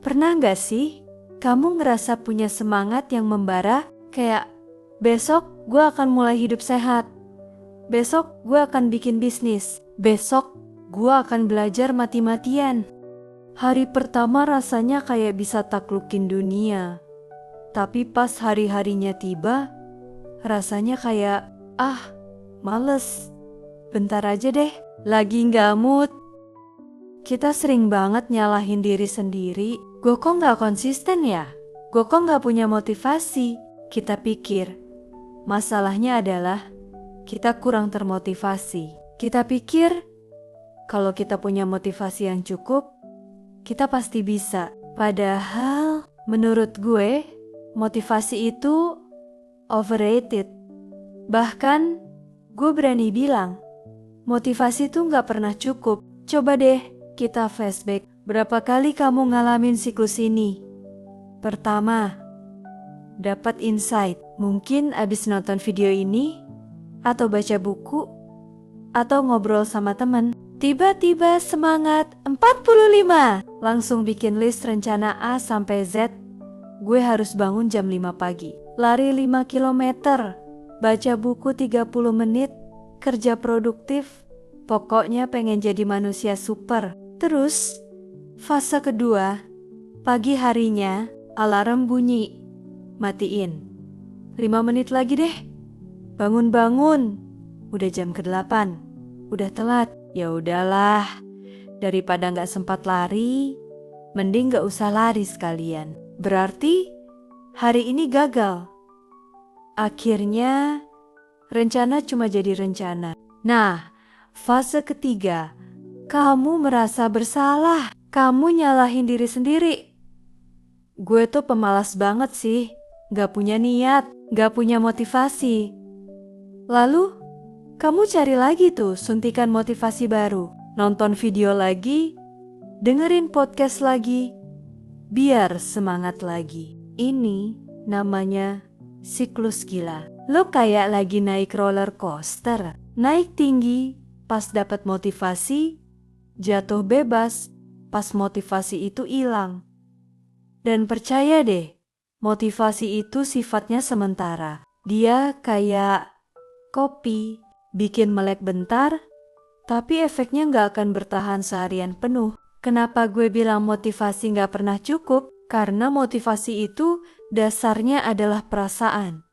Pernah gak sih kamu ngerasa punya semangat yang membara? Kayak, besok gue akan mulai hidup sehat. Besok gue akan bikin bisnis. Besok gue akan belajar mati-matian. Hari pertama rasanya kayak bisa taklukin dunia. Tapi pas hari-harinya tiba, rasanya kayak, males. Bentar aja deh, lagi gak mood. Kita sering banget nyalahin diri sendiri. Gue kok gak konsisten ya? Gue kok gak punya motivasi? Kita pikir, masalahnya adalah kita kurang termotivasi. Kita pikir, kalau kita punya motivasi yang cukup, kita pasti bisa. Padahal, menurut gue, motivasi itu overrated. Bahkan, gue berani bilang, motivasi itu gak pernah cukup. Coba deh, kita flashback. Berapa kali kamu ngalamin siklus ini? Pertama, dapat insight. Mungkin abis nonton video ini, atau baca buku, atau ngobrol sama temen. Tiba-tiba semangat 45. Langsung bikin list rencana A sampai Z. Gue harus bangun jam 5 pagi. Lari 5 kilometer. Baca buku 30 menit. Kerja produktif. Pokoknya pengen jadi manusia super. Terus, fase kedua, pagi harinya alarm bunyi, matiin. 5 menit lagi deh, bangun-bangun. Udah jam ke-8, udah telat. Ya udahlah, daripada gak sempat lari, mending gak usah lari sekalian. Berarti hari ini gagal. Akhirnya, rencana cuma jadi rencana. Nah, fase ketiga, kamu merasa bersalah. Kamu nyalahin diri sendiri. Gue tuh pemalas banget sih. Gak punya niat, gak punya motivasi. Lalu, kamu cari lagi tuh suntikan motivasi baru. Nonton video lagi, dengerin podcast lagi, biar semangat lagi. Ini namanya siklus gila. Lo kayak lagi naik roller coaster. Naik tinggi, pas dapat motivasi, jatuh bebas, pas motivasi itu hilang. Dan percaya deh, motivasi itu sifatnya sementara. Dia kayak kopi, bikin melek bentar, tapi efeknya gak akan bertahan seharian penuh. Kenapa gue bilang motivasi gak pernah cukup? Karena motivasi itu dasarnya adalah perasaan.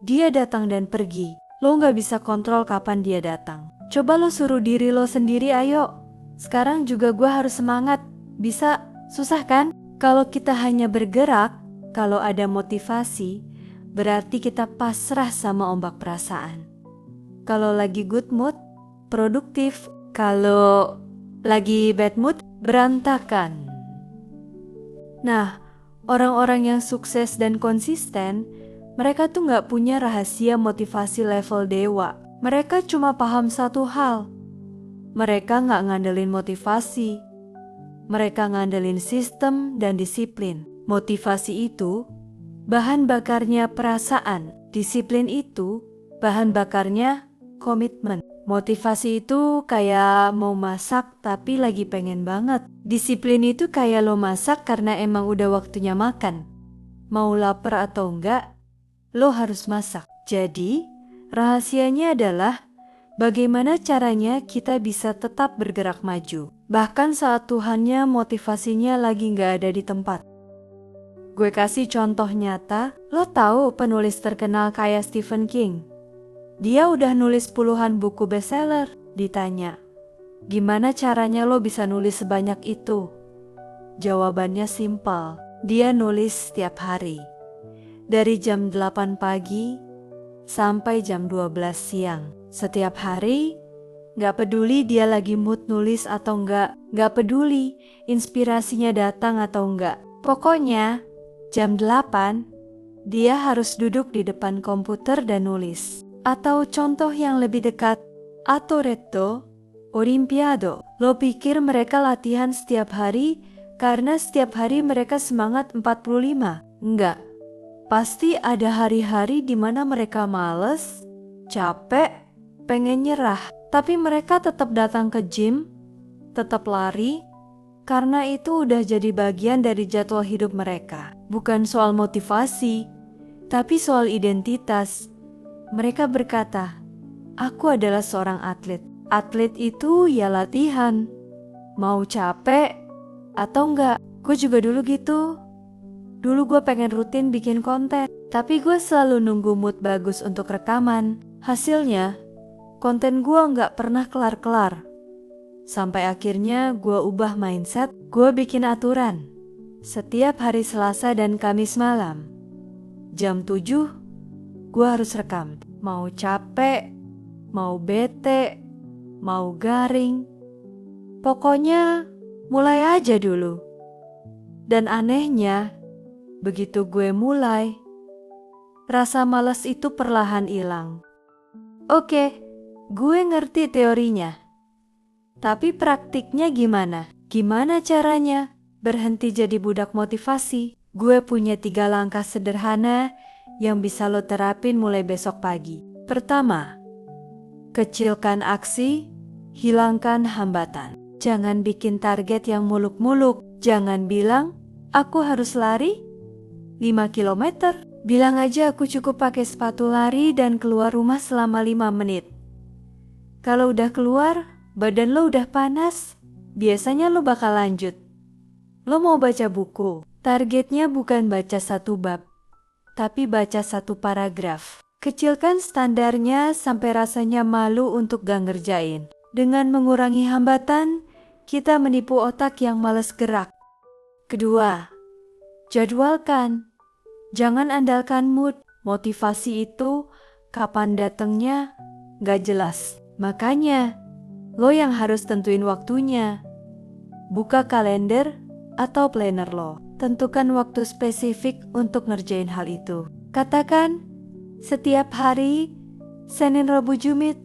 Dia datang dan pergi. Lo gak bisa kontrol kapan dia datang. Coba lo suruh diri lo sendiri, ayo. Sekarang juga gue harus semangat. Bisa, susah kan? Kalau kita hanya bergerak, kalau ada motivasi, berarti kita pasrah sama ombak perasaan. Kalau lagi good mood, produktif. Kalau lagi bad mood, berantakan. Nah, orang-orang yang sukses dan konsisten, mereka tuh gak punya rahasia motivasi level dewa. Mereka cuma paham satu hal. Mereka gak ngandelin motivasi. Mereka ngandelin sistem dan disiplin. Motivasi itu bahan bakarnya perasaan. Disiplin itu bahan bakarnya komitmen. Motivasi itu kayak mau masak tapi lagi pengen banget. Disiplin itu kayak lo masak karena emang udah waktunya makan. Mau lapar atau enggak, lo harus masak. Jadi, rahasianya adalah bagaimana caranya kita bisa tetap bergerak maju. Bahkan saat Tuhannya motivasinya lagi gak ada di tempat. Gue kasih contoh nyata, lo tahu penulis terkenal kayak Stephen King? Dia udah nulis puluhan buku bestseller. Ditanya, gimana caranya lo bisa nulis sebanyak itu? Jawabannya simpel, dia nulis setiap hari. Dari jam 8 pagi sampai jam 12 siang. Setiap hari, gak peduli dia lagi mood nulis atau enggak, gak peduli inspirasinya datang atau enggak. Pokoknya, jam 8, dia harus duduk di depan komputer dan nulis. Atau contoh yang lebih dekat, Atoretto, Olimpiado. Lo pikir mereka latihan setiap hari karena setiap hari mereka semangat 45? Enggak. Pasti ada hari-hari di mana mereka males, capek, pengen nyerah. Tapi mereka tetap datang ke gym, tetap lari, karena itu udah jadi bagian dari jadwal hidup mereka. Bukan soal motivasi, tapi soal identitas. Mereka berkata, aku adalah seorang atlet. Atlet itu ya latihan. Mau capek atau enggak. Gue juga dulu gitu. Dulu gue pengen rutin bikin konten, tapi gue selalu nunggu mood bagus untuk rekaman. Hasilnya, konten gue nggak pernah kelar-kelar. Sampai akhirnya gue ubah mindset, gue bikin aturan. Setiap hari Selasa dan Kamis malam, jam 7, gue harus rekam. Mau capek, mau bete, mau garing. Pokoknya mulai aja dulu. Dan anehnya, begitu gue mulai, rasa malas itu perlahan hilang. Oke, gue ngerti teorinya. Tapi praktiknya gimana? Gimana caranya berhenti jadi budak motivasi? Gue punya 3 langkah sederhana yang bisa lo terapin mulai besok pagi. Pertama, kecilkan aksi, hilangkan hambatan. Jangan bikin target yang muluk-muluk. Jangan bilang, aku harus lari 5 kilometer. Bilang aja aku cukup pakai sepatu lari dan keluar rumah selama 5 menit. Kalau udah keluar, badan lo udah panas, biasanya lo bakal lanjut. Lo mau baca buku, targetnya bukan baca 1 bab, tapi baca 1 paragraf. Kecilkan standarnya sampai rasanya malu untuk gak ngerjain. Dengan mengurangi hambatan, kita menipu otak yang malas gerak. Kedua, jadwalkan. Jangan andalkan mood. Motivasi itu kapan datangnya gak jelas. Makanya, lo yang harus tentuin waktunya. Buka kalender atau planner lo. Tentukan waktu spesifik untuk ngerjain hal itu. Katakan, setiap hari, Senin, Rabu, Jumat,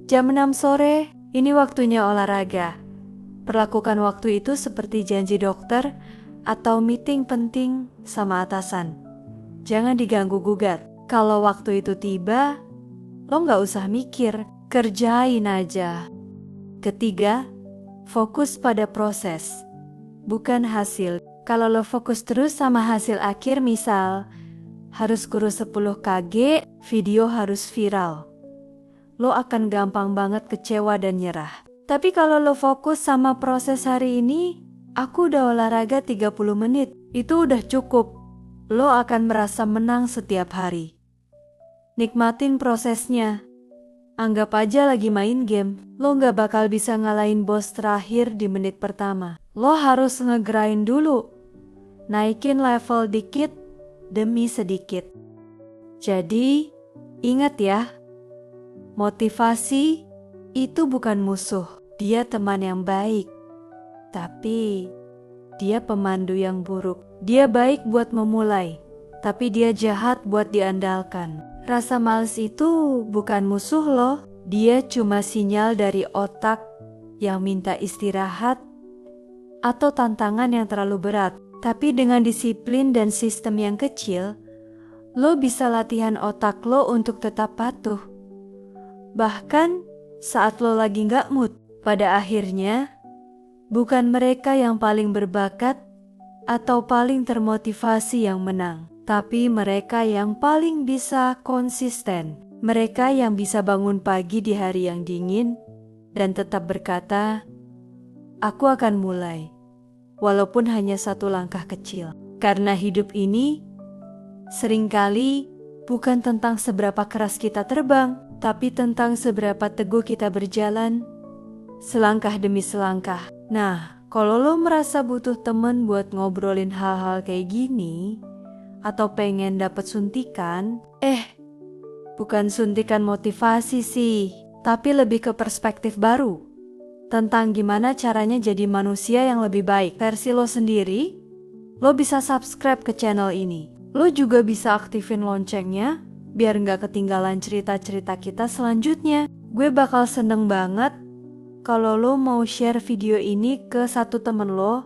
jam 6 sore, ini waktunya olahraga. Perlakukan waktu itu seperti janji dokter atau meeting penting sama atasan. Jangan diganggu-gugat. Kalau waktu itu tiba, lo gak usah mikir, kerjain aja. Ketiga, fokus pada proses, bukan hasil. Kalau lo fokus terus sama hasil akhir, misal harus kurus 10 kg, video harus viral, lo akan gampang banget kecewa dan nyerah. Tapi kalau lo fokus sama proses hari ini, aku udah olahraga 30 menit, itu udah cukup. Lo akan merasa menang setiap hari. Nikmatin prosesnya. Anggap aja lagi main game. Lo gak bakal bisa ngalahin bos terakhir di menit pertama. Lo harus ngegrind dulu. Naikin level dikit demi sedikit. Jadi, ingat ya, motivasi itu bukan musuh. Dia teman yang baik. Tapi, dia pemandu yang buruk. Dia baik buat memulai, tapi dia jahat buat diandalkan. Rasa malas itu bukan musuh loh. Dia cuma sinyal dari otak yang minta istirahat atau tantangan yang terlalu berat. Tapi dengan disiplin dan sistem yang kecil, lo bisa latihan otak lo untuk tetap patuh. Bahkan saat lo lagi gak mood, pada akhirnya bukan mereka yang paling berbakat atau paling termotivasi yang menang, tapi mereka yang paling bisa konsisten. Mereka yang bisa bangun pagi di hari yang dingin dan tetap berkata, aku akan mulai, walaupun hanya 1 langkah kecil. Karena hidup ini seringkali bukan tentang seberapa keras kita terbang, tapi tentang seberapa teguh kita berjalan, selangkah demi selangkah. Nah, kalau lo merasa butuh temen buat ngobrolin hal-hal kayak gini, atau pengen dapet suntikan, bukan suntikan motivasi sih, tapi lebih ke perspektif baru tentang gimana caranya jadi manusia yang lebih baik versi lo sendiri, lo bisa subscribe ke channel ini. Lo juga bisa aktifin loncengnya biar nggak ketinggalan cerita-cerita kita selanjutnya. Gue bakal seneng banget kalau lo mau share video ini ke satu temen lo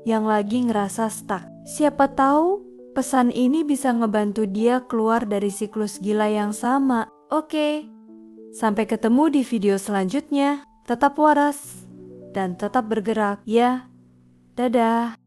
yang lagi ngerasa stuck. Siapa tahu pesan ini bisa ngebantu dia keluar dari siklus gila yang sama. Oke, sampai ketemu di video selanjutnya. Tetap waras dan tetap bergerak ya. Dadah.